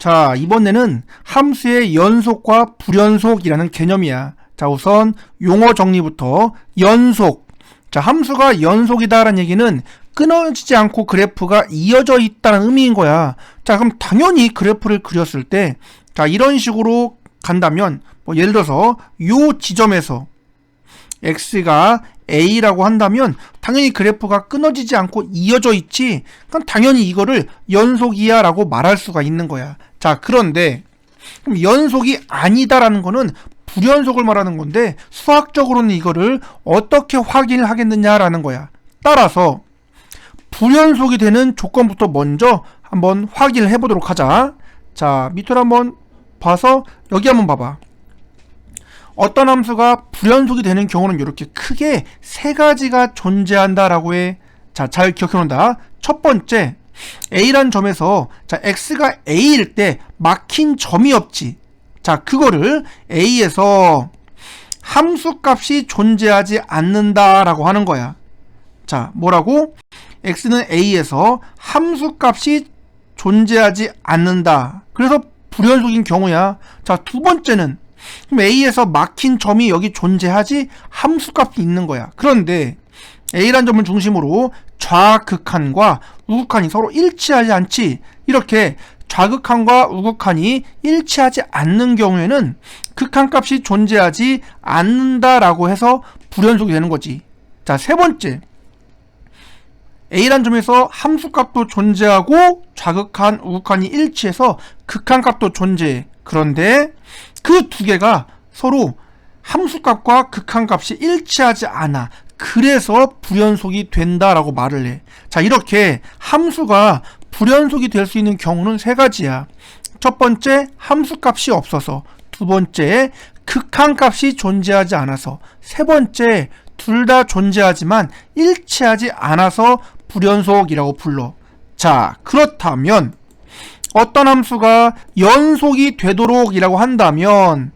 자, 이번에는 함수의 연속과 불연속이라는 개념이야. 자, 우선 용어 정리부터. 연속. 자, 함수가 연속이다라는 얘기는 끊어지지 않고 그래프가 이어져 있다는 의미인 거야. 자, 그럼 당연히 그래프를 그렸을 때, 자, 이런 식으로 간다면, 뭐 예를 들어서 요 지점에서 x가 a라고 한다면 당연히 그래프가 끊어지지 않고 이어져 있지. 그럼 당연히 이거를 연속이야 라고 말할 수가 있는 거야. 자, 그런데 그럼 연속이 아니다라는 거는 불연속을 말하는 건데 수학적으로는 이거를 어떻게 확인을 하겠느냐라는 거야. 따라서 불연속이 되는 조건부터 먼저 한번 확인을 해보도록 하자. 자, 밑으로 한번 봐서 여기 한번 봐봐. 어떤 함수가 불연속이 되는 경우는 이렇게 크게 세 가지가 존재한다라고 해. 자, 잘 기억해 놓는다. 첫 번째, A란 점에서 자, X가 A일 때 막힌 점이 없지. 자, 그거를 A에서 함수값이 존재하지 않는다라고 하는 거야. 자, 뭐라고? X는 A에서 함수값이 존재하지 않는다. 그래서 불연속인 경우야. 자, 두 번째는 그럼 A에서 막힌 점이 여기 존재하지 함수값이 있는 거야. 그런데 A란 점을 중심으로 좌극한과 우극한이 서로 일치하지 않지. 이렇게 좌극한과 우극한이 일치하지 않는 경우에는 극한값이 존재하지 않는다라고 해서 불연속이 되는 거지. 자, 세 번째, A란 점에서 함수값도 존재하고 좌극한, 우극한이 일치해서 극한값도 존재해. 그런데 그 두 개가 서로 함수값과 극한값이 일치하지 않아. 그래서 불연속이 된다라고 말을 해. 자, 이렇게 함수가 불연속이 될 수 있는 경우는 세 가지야. 첫 번째, 함수값이 없어서. 두 번째, 극한값이 존재하지 않아서. 세 번째, 둘 다 존재하지만 일치하지 않아서 불연속이라고 불러. 자, 그렇다면 어떤 함수가 연속이 되도록 이라고 한다면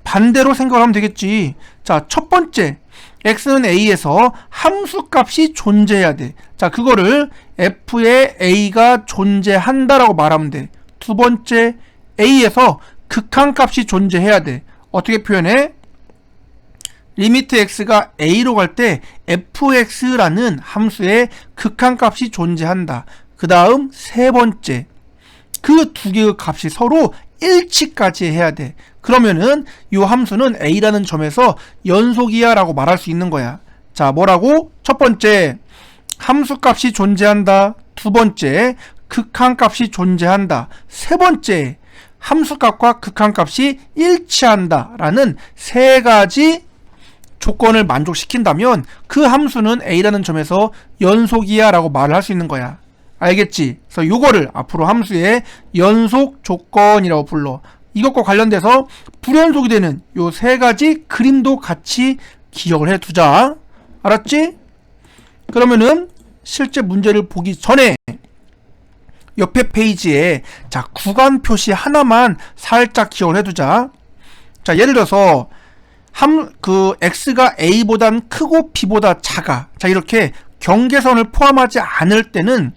반대로 생각을 하면 되겠지. 자, 첫 번째, x는 a에서 함수값이 존재해야 돼. 자, 그거를 f에 a가 존재한다라고 말하면 돼. 두 번째, a에서 극한값이 존재해야 돼. 어떻게 표현해? 리미트 x가 a로 갈 때 fx라는 함수의 극한값이 존재한다. 그 다음 세 번째, 그 두 개의 값이 서로 일치까지 해야 돼. 그러면은 이 함수는 a라는 점에서 연속이야 라고 말할 수 있는 거야. 자, 뭐라고? 첫 번째, 함수값이 존재한다. 두 번째, 극한값이 존재한다. 세 번째, 함수값과 극한값이 일치한다 라는 세 가지 조건을 만족시킨다면 그 함수는 a라는 점에서 연속이야 라고 말을 할 수 있는 거야. 알겠지? 그래서 요거를 앞으로 함수의 연속 조건이라고 불러. 이것과 관련돼서 불연속이 되는 요 세 가지 그림도 같이 기억을 해 두자. 알았지? 그러면은 실제 문제를 보기 전에 옆에 페이지에 자, 구간 표시 하나만 살짝 기억을 해 두자. 자, 예를 들어서 x가 a보단 크고 b보다 작아. 자, 이렇게 경계선을 포함하지 않을 때는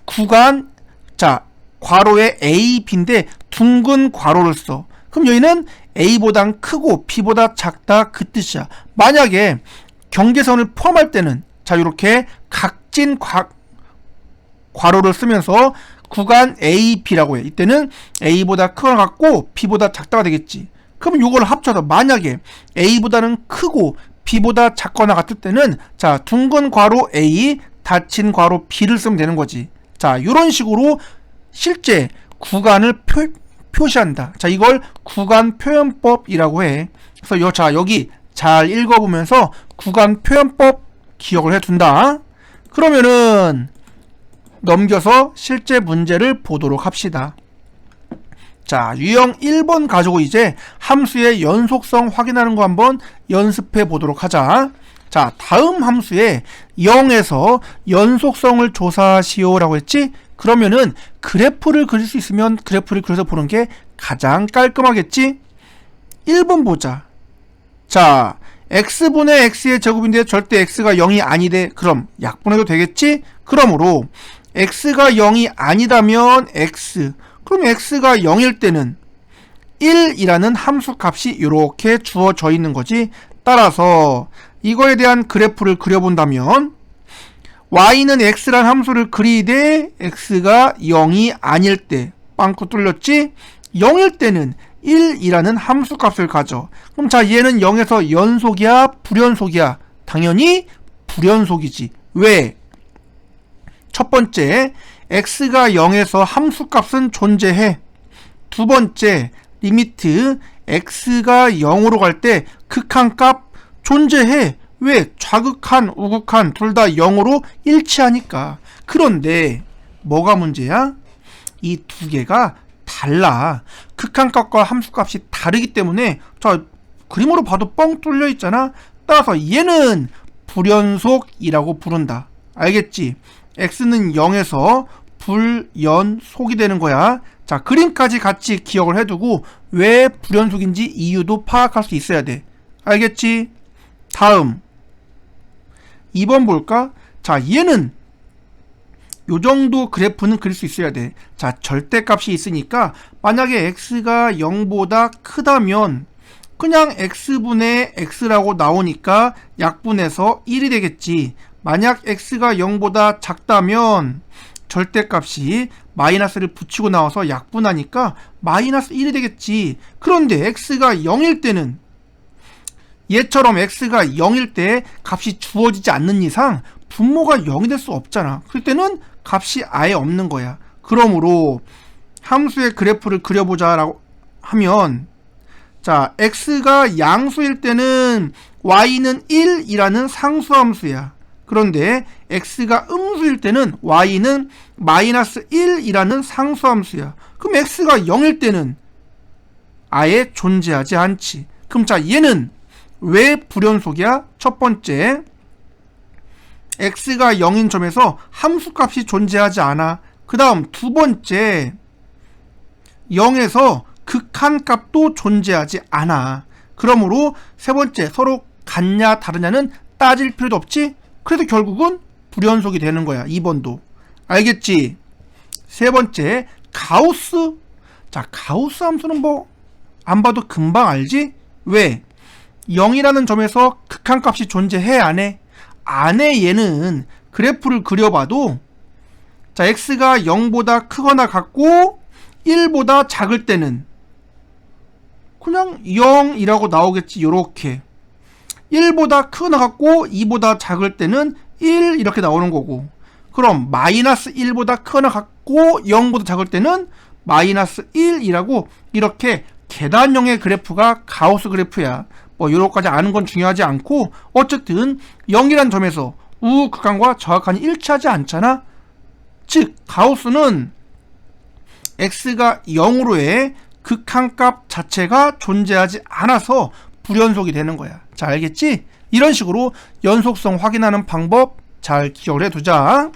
구간, 자, 괄호에 a, b인데 둥근 괄호를 써. 그럼 여기는 a보단 크고 b보다 작다 그 뜻이야. 만약에 경계선을 포함할 때는 자, 이렇게 각진 괄호를 쓰면서 구간 a, b라고 해. 이때는 a보다 크거나 같고 b보다 작다가 되겠지. 그럼 이걸 합쳐서 만약에 a보다는 크고 b보다 작거나 같을 때는 자, 둥근 괄호 a, 닫힌 괄호 b를 쓰면 되는 거지. 자, 이런 식으로 실제 구간을 표시한다. 자, 이걸 구간 표현법이라고 해. 그래서 자, 여기 잘 읽어보면서 구간 표현법 기억을 해둔다. 그러면은 넘겨서 실제 문제를 보도록 합시다. 자, 유형 1번 가지고 이제 함수의 연속성 확인하는 거 한번 연습해 보도록 하자. 자, 다음 함수에 0에서 연속성을 조사하시오 라고 했지? 그러면은 그래프를 그릴 수 있으면 그래프를 그려서 보는 게 가장 깔끔하겠지? 1번 보자. 자, x분의 x의 제곱인데 절대 x가 0이 아니래. 그럼 약분해도 되겠지? 그러므로 x가 0이 아니다면 x, 그럼 x가 0일 때는 1이라는 함수 값이 이렇게 주어져 있는 거지. 따라서 이거에 대한 그래프를 그려본다면 y는 x란 함수를 그리되 x가 0이 아닐 때 빵꾸 뚫렸지? 0일 때는 1이라는 함수 값을 가져. 그럼 자, 얘는 0에서 연속이야 불연속이야? 당연히 불연속이지. 왜? 첫 번째, x가 0에서 함수 값은 존재해. 두 번째, 리미트 x가 0으로 갈 때 극한값 존재해. 왜? 좌극한, 우극한 둘 다 0으로 일치하니까. 그런데 뭐가 문제야? 이 두 개가 달라. 극한값과 함수값이 다르기 때문에 자, 그림으로 봐도 뻥 뚫려 있잖아. 따라서 얘는 불연속이라고 부른다. 알겠지? x는 0에서 불연속이 되는 거야. 자, 그림까지 같이 기억을 해두고 왜 불연속인지 이유도 파악할 수 있어야 돼. 알겠지? 다음 2번 볼까? 자, 얘는 요정도 그래프는 그릴 수 있어야 돼. 자, 절대값이 있으니까 만약에 x가 0보다 크다면 그냥 x분의 x라고 나오니까 약분해서 1이 되겠지. 만약 x가 0보다 작다면 절대값이 마이너스를 붙이고 나와서 약분하니까 마이너스 1이 되겠지. 그런데 x가 0일 때는 얘처럼 x가 0일 때 값이 주어지지 않는 이상 분모가 0이 될 수 없잖아. 그럴 때는 값이 아예 없는 거야. 그러므로 함수의 그래프를 그려보자 라고 하면 자, x가 양수일 때는 y는 1이라는 상수함수야. 그런데 x가 음수일 때는 y는 마이너스 1이라는 상수함수야. 그럼 x가 0일 때는 아예 존재하지 않지. 그럼 자, 얘는 왜 불연속이야? 첫 번째, x가 0인 점에서 함수값이 존재하지 않아. 그 다음 두 번째, 0에서 극한값도 존재하지 않아. 그러므로 세 번째, 서로 같냐 다르냐는 따질 필요도 없지. 그래도 결국은 불연속이 되는 거야. 2번도. 알겠지? 세 번째, 가우스. 자, 가우스 함수는 뭐 안 봐도 금방 알지? 왜? 0이라는 점에서 극한값이 존재해 안 해? 안 해. 얘는 그래프를 그려봐도 자, x가 0보다 크거나 같고 1보다 작을 때는 그냥 0이라고 나오겠지. 요렇게 1보다 크거나 같고 2보다 작을 때는 1 이렇게 나오는 거고, 그럼 마이너스 1보다 크거나 같고 0보다 작을 때는 마이너스 1이라고 이렇게 계단형의 그래프가 가우스 그래프야. 뭐 요렇게까지 아는 건 중요하지 않고 어쨌든 0이란 점에서 우극한과 저극한이 일치하지 않잖아. 즉 가우스는 x가 0으로의 극한값 자체가 존재하지 않아서 불연속이 되는 거야. 자, 알겠지? 이런 식으로 연속성 확인하는 방법 잘 기억을 해두자.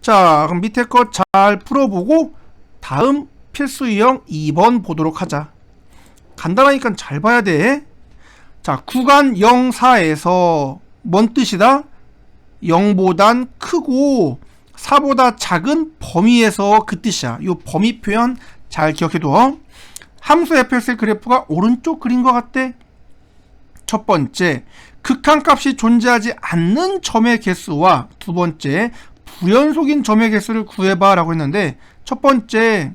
자, 그럼 밑에 거 잘 풀어보고 다음 필수 유형 2번 보도록 하자. 간단하니까 잘 봐야 돼. 자, 구간 0, 4에서 뭔 뜻이다? 0보단 크고 4보다 작은 범위에서 그 뜻이야. 이 범위 표현 잘 기억해둬. 함수 fx의 그래프가 오른쪽 그린 것 같대. 첫 번째, 극한값이 존재하지 않는 점의 개수와 두 번째, 불연속인 점의 개수를 구해봐 라고 했는데, 첫 번째,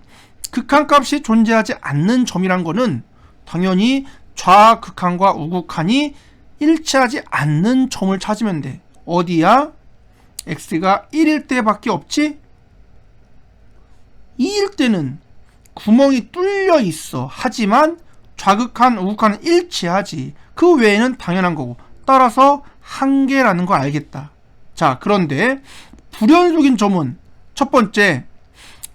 극한값이 존재하지 않는 점이란 거는 당연히 좌극한과 우극한이 일치하지 않는 점을 찾으면 돼. 어디야? x가 1일 때밖에 없지? 2일 때는 구멍이 뚫려 있어. 하지만 좌극한, 우극한은 일치하지. 그 외에는 당연한 거고. 따라서 한 개라는 거 알겠다. 자, 그런데 불연속인 점은 첫 번째,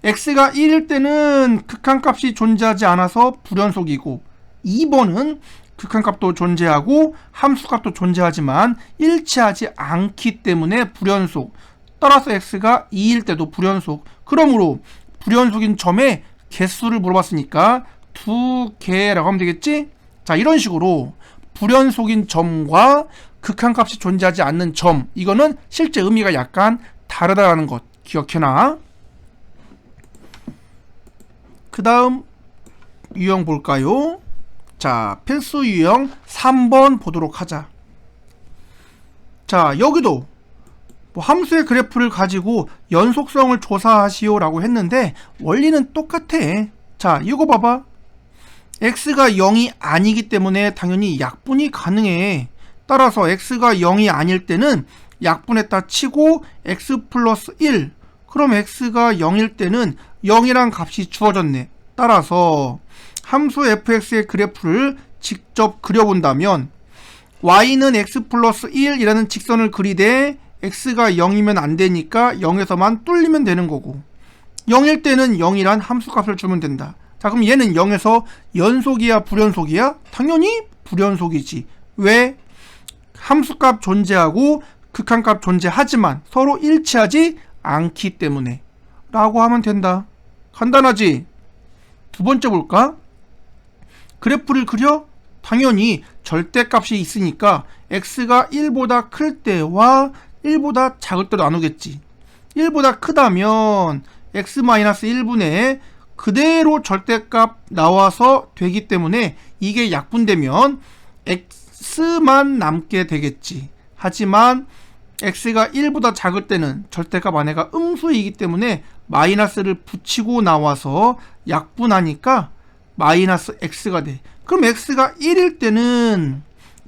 x가 1일 때는 극한값이 존재하지 않아서 불연속이고, 2번은 극한값도 존재하고 함수값도 존재하지만 일치하지 않기 때문에 불연속. 따라서 x가 2일 때도 불연속. 그러므로 불연속인 점의 개수를 물어봤으니까 2개라고 하면 되겠지? 자, 이런 식으로 불연속인 점과 극한값이 존재하지 않는 점, 이거는 실제 의미가 약간 다르다는 것 기억해놔. 그 다음 유형 볼까요? 자, 필수 유형 3번 보도록 하자. 자, 여기도 뭐 함수의 그래프를 가지고 연속성을 조사하시오 라고 했는데 원리는 똑같아. 자, 이거 봐봐. x가 0이 아니기 때문에 당연히 약분이 가능해. 따라서 x가 0이 아닐 때는 약분했다 치고 x 플러스 1. 그럼 x가 0일 때는 0이란 값이 주어졌네. 따라서 함수 fx의 그래프를 직접 그려본다면 y는 x 플러스 1이라는 직선을 그리되 x가 0이면 안되니까 0에서만 뚫리면 되는 거고, 0일 때는 0이란 함수값을 주면 된다. 자, 그럼 얘는 0에서 연속이야 불연속이야? 당연히 불연속이지. 왜? 함수값 존재하고 극한값 존재하지만 서로 일치하지 않기 때문에 라고 하면 된다. 간단하지? 두 번째 볼까? 그래프를 그려? 당연히 절대값이 있으니까 x가 1보다 클 때와 1보다 작을 때로 나누겠지. 1보다 크다면 x-1분의 그대로 절대값 나와서 되기 때문에 이게 약분되면 x만 남게 되겠지. 하지만 x가 1보다 작을 때는 절대값 안에가 음수이기 때문에 마이너스를 붙이고 나와서 약분하니까 마이너스 x가 돼. 그럼 x가 1일 때는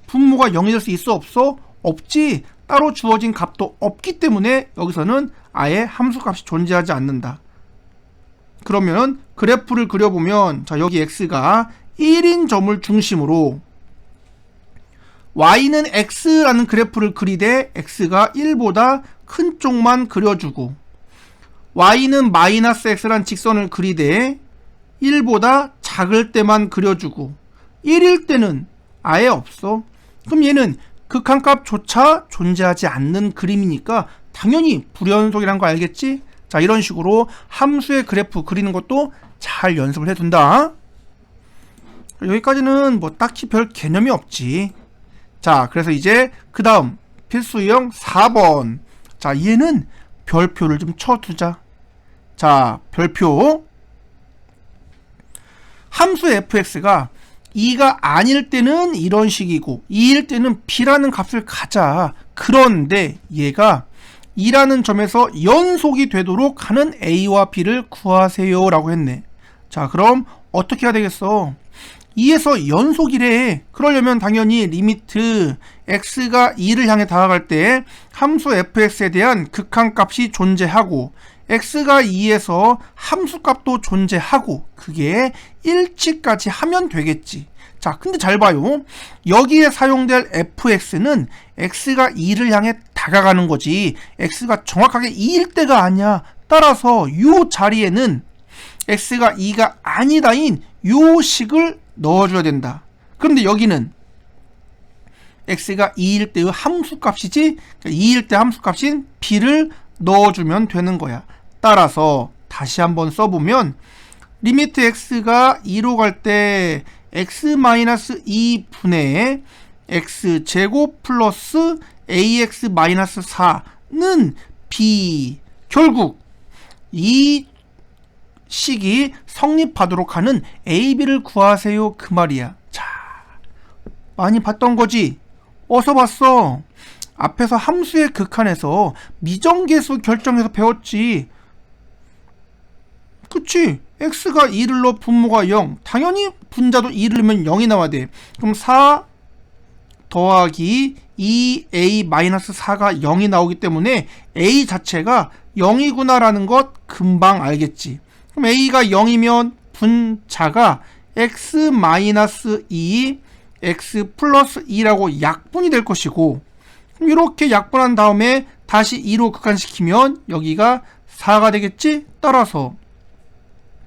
분모가 0이 될 수 있어 없어? 없지. 따로 주어진 값도 없기 때문에 여기서는 아예 함수값이 존재하지 않는다. 그러면 그래프를 그려보면, 자, 여기 x가 1인 점을 중심으로 y는 x라는 그래프를 그리되 x가 1보다 큰 쪽만 그려주고, y는 마이너스 x라는 직선을 그리되 1보다 작을 때만 그려주고, 1일 때는 아예 없어. 그럼 얘는 극한값조차 존재하지 않는 그림이니까 당연히 불연속이란 거 알겠지? 자, 이런 식으로 함수의 그래프 그리는 것도 잘 연습을 해둔다. 여기까지는 뭐 딱히 별 개념이 없지. 자, 그래서 이제 그 다음 필수 유형 4번. 자, 얘는 별표를 좀 쳐두자. 자, 별표. 함수 fx가 2가 아닐 때는 이런 식이고 2일 때는 b라는 값을 가자. 그런데 얘가 2라는 점에서 연속이 되도록 하는 a와 b를 구하세요 라고 했네. 자, 그럼 어떻게 해야 되겠어? 2에서 연속이래. 그러려면 당연히 리미트 x가 2를 향해 다가갈 때 함수 fx에 대한 극한값이 존재하고 x가 2에서 함수값도 존재하고 그게 일치까지 하면 되겠지. 자, 근데 잘 봐요. 여기에 사용될 fx는 x가 2를 향해 다가가는 거지 x가 정확하게 2일 때가 아니야. 따라서 이 자리에는 x가 2가 아니다인 요 식을 넣어줘야 된다. 그런데 여기는 x가 2일 때의 함수값이지, 2일 때 함수값인 b를 넣어주면 되는 거야. 따라서 다시 한번 써보면 리미트 x가 2로 갈 때 x-2분의 x제곱 플러스 ax-4는 b. 결국 이 식이 성립하도록 하는 ab를 구하세요 그 말이야. 자, 많이 봤던 거지? 어디서 봤어? 앞에서 함수의 극한에서 미정계수 결정해서 배웠지. 그치? x가 2를 넣어 분모가 0. 당연히 분자도 2를 넣으면 0이 나와야 돼. 그럼 4 더하기 2a-4가 0이 나오기 때문에 a 자체가 0이구나 라는 것 금방 알겠지. 그럼 a가 0이면 분자가 x-2 x 플러스 2라고 약분이 될 것이고, 그럼 이렇게 약분한 다음에 다시 2로 극한시키면 여기가 4가 되겠지? 따라서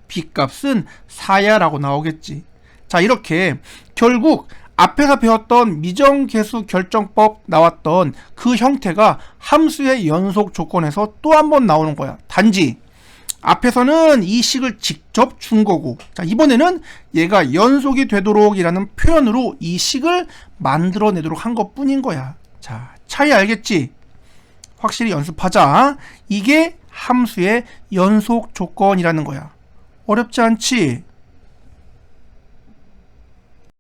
b값은 4야 라고 나오겠지. 자, 이렇게 결국 앞에서 배웠던 미정계수 결정법 나왔던 그 형태가 함수의 연속 조건에서 또 한 번 나오는 거야. 단지 앞에서는 이 식을 직접 준 거고, 자, 이번에는 얘가 연속이 되도록 이라는 표현으로 이 식을 만들어내도록 한 것 뿐인 거야. 자, 차이 알겠지? 확실히 연습하자. 이게 함수의 연속 조건이라는 거야. 어렵지 않지?